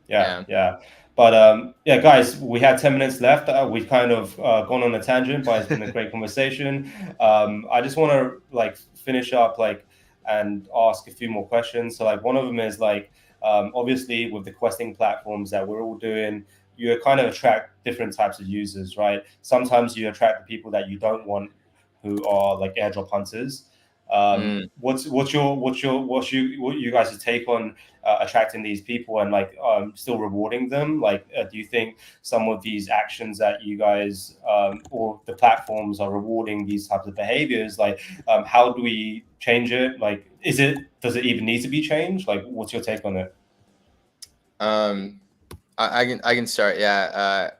Yeah. But guys, we had 10 minutes left. We've kind of gone on a tangent, but it's been a great conversation. I just want to like finish up and ask a few more questions. So like one of them is like, obviously with the questing platforms that we're all doing, you kind of attract different types of users, right? Sometimes you attract the people that you don't want, who are like airdrop hunters. What's you guys' take on attracting these people and like still rewarding them? Like, do you think some of these actions that you guys or the platforms are rewarding these types of behaviors? Like, how do we change it? Like, does it even need to be changed? Like, what's your take on it? I can start. Yeah.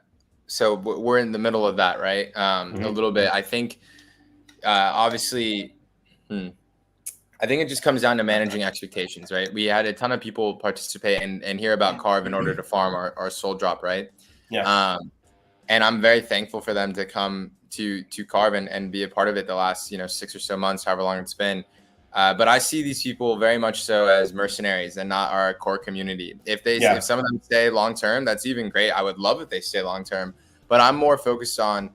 So we're in the middle of that, right? A little bit. I think obviously. I think it just comes down to managing expectations, right? We had a ton of people participate and hear about CARV in order to farm our soul drop, right? Yeah. And I'm very thankful for them to come to CARV and be a part of it the last 6 or so months, however long it's been. But I see these people very much so as mercenaries and not our core community. If some of them stay long term, that's even great. I would love if they stay long term. But I'm more focused on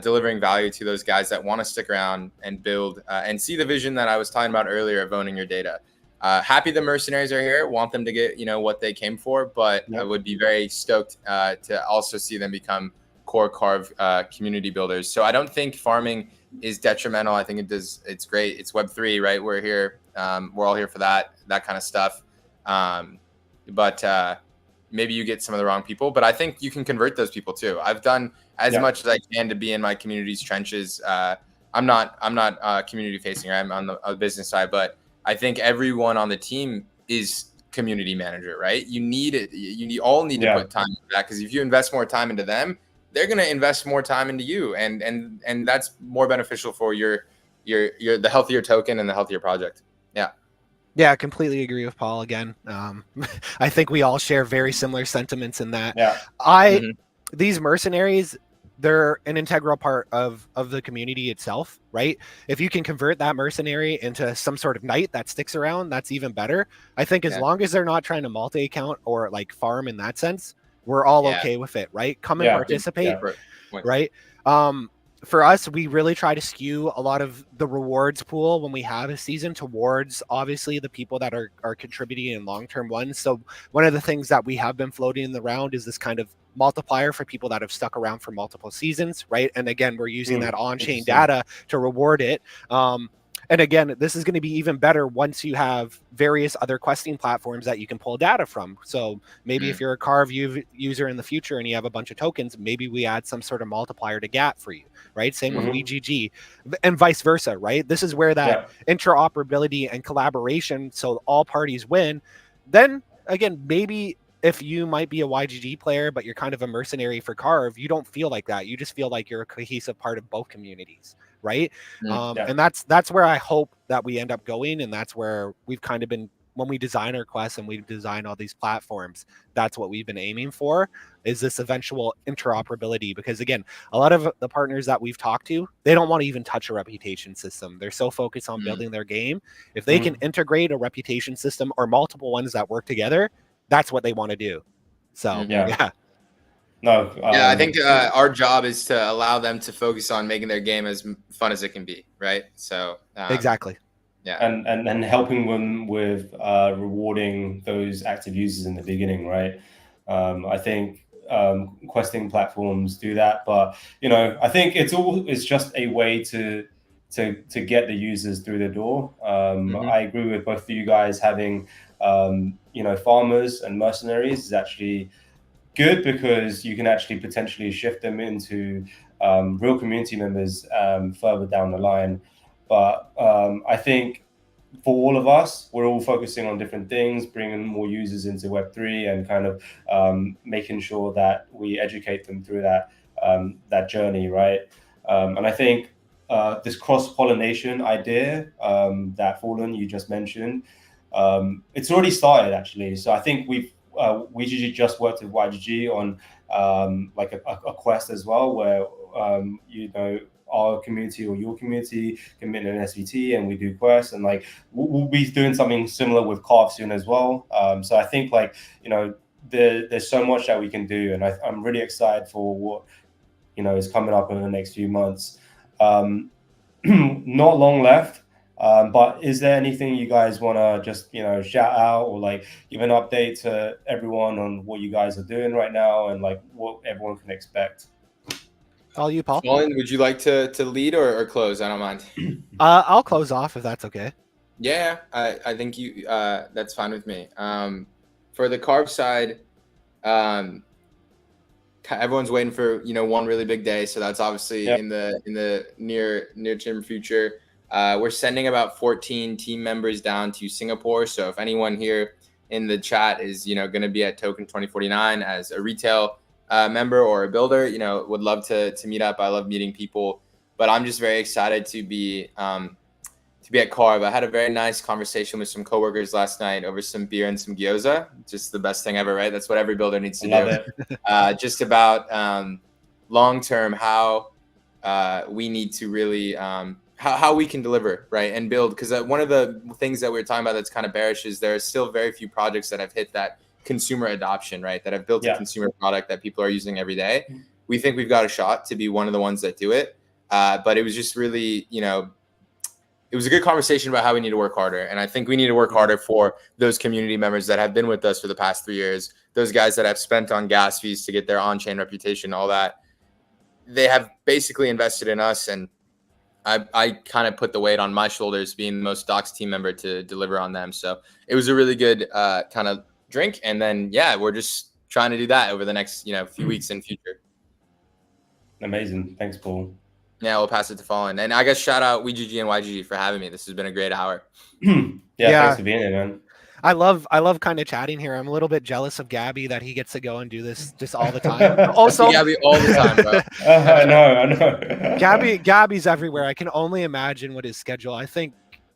delivering value to those guys that want to stick around and build and see the vision that I was talking about earlier of owning your data. Happy the mercenaries are here, want them to get what they came for, but I would be very stoked to also see them become core CARV community builders. So I don't think farming is detrimental. I think it's great. It's Web3, right? We're here. We're all here for that kind of stuff. But maybe you get some of the wrong people, but I think you can convert those people too. I've done as much as I can to be in my community's trenches. I'm not community facing. I'm on the business side, but I think everyone on the team is community manager, right? You need it. You all need to put time into that, because if you invest more time into them, they're going to invest more time into you, and that's more beneficial for your the healthier token and the healthier project. Yeah, I completely agree with Paul again. I think we all share very similar sentiments in that. These mercenaries, they're an integral part of the community itself, right? If you can convert that mercenary into some sort of knight that sticks around, that's even better. I think as long as they're not trying to multi-account or like farm in that sense, we're all okay with it, right? Come and participate, right? for us, we really try to skew a lot of the rewards pool when we have a season towards obviously the people that are contributing in long-term ones. So one of the things that we have been floating around is this kind of multiplier for people that have stuck around for multiple seasons, right? And again, we're using that on-chain data to reward it. And again, this is going to be even better once you have various other questing platforms that you can pull data from. So maybe if you're a CARV user in the future and you have a bunch of tokens, maybe we add some sort of multiplier to GAT for you, right? Same with YGG and vice versa, right? This is where that interoperability and collaboration, so all parties win. Then again, maybe if you might be a YGG player, but you're kind of a mercenary for CARV, you don't feel like that. You just feel like you're a cohesive part of both communities, right? And that's where I hope that we end up going, and that's where we've kind of been when we design our quests and we design all these platforms. That's what we've been aiming for, is this eventual interoperability. Because again, a lot of the partners that we've talked to, they don't want to even touch a reputation system. They're so focused on building their game. If they can integrate a reputation system or multiple ones that work together, that's what they want to do. So No, I think our job is to allow them to focus on making their game as fun as it can be, right? So exactly. And helping them with rewarding those active users in the beginning, right? I think questing platforms do that, but I think it's just a way to get the users through the door. I agree with both of you guys. Having farmers and mercenaries is actually good, because you can actually potentially shift them into real community members further down the line. But I think for all of us, we're all focusing on different things, bringing more users into Web3 and kind of making sure that we educate them through that journey, right? And I think this cross-pollination idea that Fallen, you just mentioned, it's already started actually. So I think YGG just worked with YGG on like a quest as well, where our community or your community can mint an SVT and we do quests, and like we'll be doing something similar with CARV soon as well. So I think there's so much that we can do, and I'm really excited for what is coming up in the next few months. Not long left. But is there anything you guys want to just shout out or like give an update to everyone on what you guys are doing right now and like what everyone can expect? All you, Paul. Colin, would you like to lead or close? I don't mind. I'll close off if that's okay. Yeah, I think you that's fine with me. For the CARV side, everyone's waiting for one really big day, so that's obviously in the near term future. We're sending about 14 team members down to Singapore. So if anyone here in the chat is, going to be at Token 2049 as a retail member or a builder, would love to meet up. I love meeting people, but I'm just very excited to be at CARV. I had a very nice conversation with some coworkers last night over some beer and some gyoza. Just the best thing ever, right? That's what every builder needs to do. Just about long-term, how we need to really how we can deliver, right, and build. Because one of the things that we were talking about that's kind of bearish is there are still very few projects that have hit that consumer adoption, right, that have built a consumer product that people are using every day. We think we've got a shot to be one of the ones that do it. But it was just really, it was a good conversation about how we need to work harder. And I think we need to work harder for those community members that have been with us for the past 3 years, those guys that have spent on gas fees to get their on-chain reputation, all that. They have basically invested in us, and I kind of put the weight on my shoulders being the most docs team member to deliver on them. So it was a really good kind of drink. And then, we're just trying to do that over the next, few weeks in future. Amazing. Thanks, Paul. Yeah, we'll pass it to Fallen. And I guess shout out WeGG and YGG for having me. This has been a great hour. Thanks for being here, man. I love kind of chatting here. I'm a little bit jealous of Gabby that he gets to go and do this just all the time. Also, Gabby all the time, bro. I know. Gabby's everywhere. I can only imagine what his schedule. I think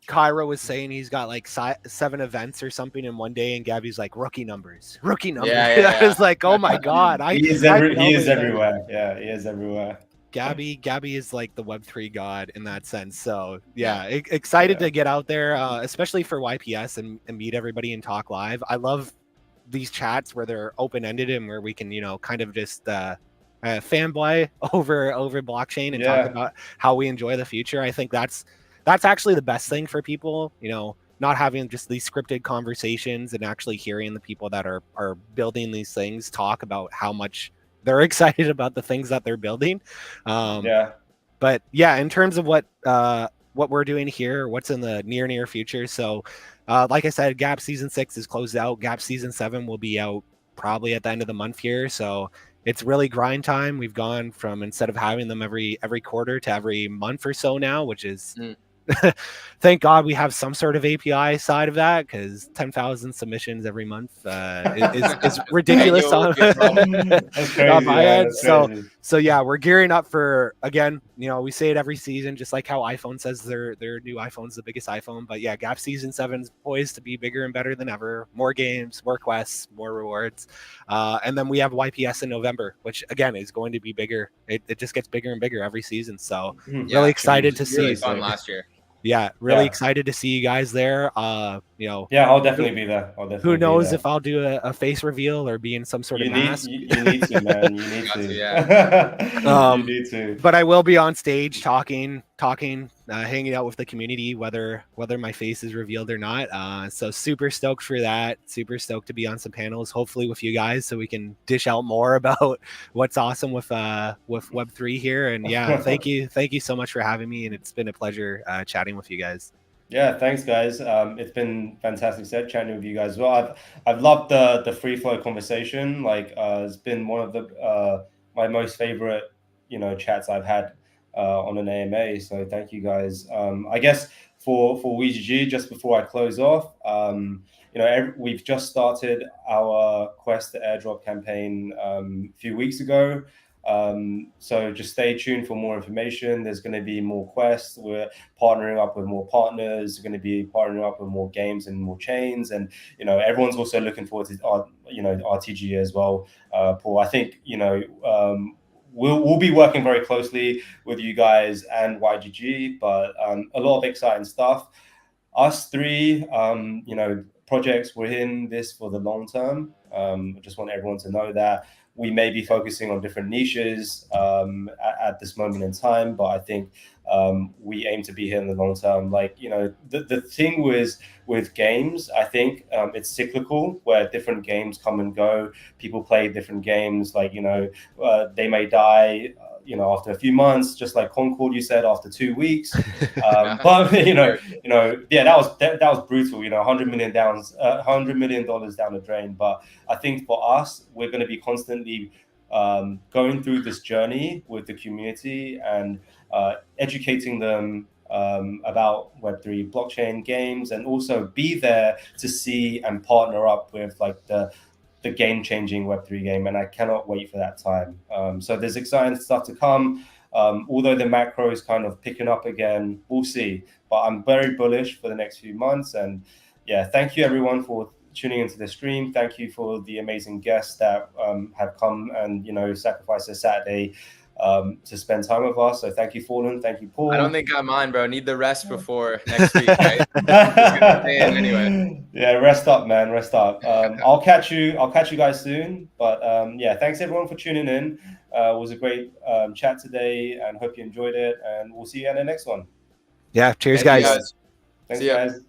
Cairo was saying he's got like 7 events or something in one day, and Gabby's like rookie numbers. Yeah. I was like, oh my god, he is everywhere. Yeah, he is everywhere. Gabby is like the Web3 god in that sense. So excited to get out there, especially for YPS and meet everybody and talk live. I love these chats where they're open-ended and where we can, kind of just fanboy over blockchain and talk Yeah. about how we enjoy the future. I think that's actually the best thing for people, you know, not having just these scripted conversations and actually hearing the people that are building these things talk about how much they're excited about the things that they're building. Yeah. But yeah, in terms of what we're doing here, what's in the near future. So like I said, Gap season 6 is closed out. Gap season 7 will be out probably at the end of the month here. So it's really grind time. We've gone from, instead of having them every quarter, to every month or so now, which is thank God we have some sort of API side of that, because 10,000 submissions every month is ridiculous on, That's crazy, on my man. end. That's crazy. So yeah, we're gearing up for, again, you know, we say it every season, just like how iPhone says their new iPhone's the biggest iPhone. But yeah, Gap season 7 is poised to be bigger and better than ever. More games, more quests, more rewards. And then we have YPS in November, which again is going to be bigger. It just gets bigger and bigger every season. So really excited to see. Really fun last year. Yeah, really excited to see you guys there. You know, yeah, I'll definitely be there. Who knows if I'll do a face reveal or be in some sort of mask. You need to, man. You need to. Yeah. You need to. But I will be on stage talking, hanging out with the community, whether my face is revealed or not. So super stoked for that. Super stoked to be on some panels, hopefully with you guys, so we can dish out more about what's awesome with Web3 here. And yeah, thank you so much for having me, and it's been a pleasure chatting with you guys. Yeah, thanks, guys. It's been fantastic chatting with you guys as well. I've loved the free flow conversation. Like, it's been one of the my most favorite, you know, chats I've had on an AMA. So thank you, guys. I guess for YGG, just before I close off, you know, we've just started our Quest to Airdrop campaign a few weeks ago. So just stay tuned for more information. There's going to be more quests. We're partnering up with more partners. We're going to be partnering up with more games and more chains. And, you know, everyone's also looking forward to RTG as well. Paul, I think, you know, we'll be working very closely with you guys and YGG, but a lot of exciting stuff. Us three, you know, projects, we're in this for the long term. I just want everyone to know that we may be focusing on different niches at this moment in time, but I think we aim to be here in the long term. Like, you know, the thing with games, I think it's cyclical, where different games come and go. People play different games. Like, you know, they may die, you know, after a few months, just like Concord, you said, after 2 weeks. But yeah, that was brutal. You know, $100 million down the drain. But I think for us, we're going to be constantly going through this journey with the community and educating them about Web3 blockchain games, and also be there to see and partner up with like the game-changing Web3 game, and I cannot wait for that time. So there's exciting stuff to come. Although the macro is kind of picking up again, we'll see. But I'm very bullish for the next few months. And yeah, thank you everyone for tuning into the stream. Thank you for the amazing guests that have come and, you know, sacrificed a Saturday to spend time with us. So thank you, Fallen. Thank you, Paul. I don't think I'm mine, bro. Need the rest before next week, right? Stay in anyway. Yeah, rest up, man. Rest up. I'll catch you guys soon. But yeah, thanks everyone for tuning in. It was a great chat today, and hope you enjoyed it. And we'll see you in the next one. Yeah, cheers, guys. Thanks, See ya. guys.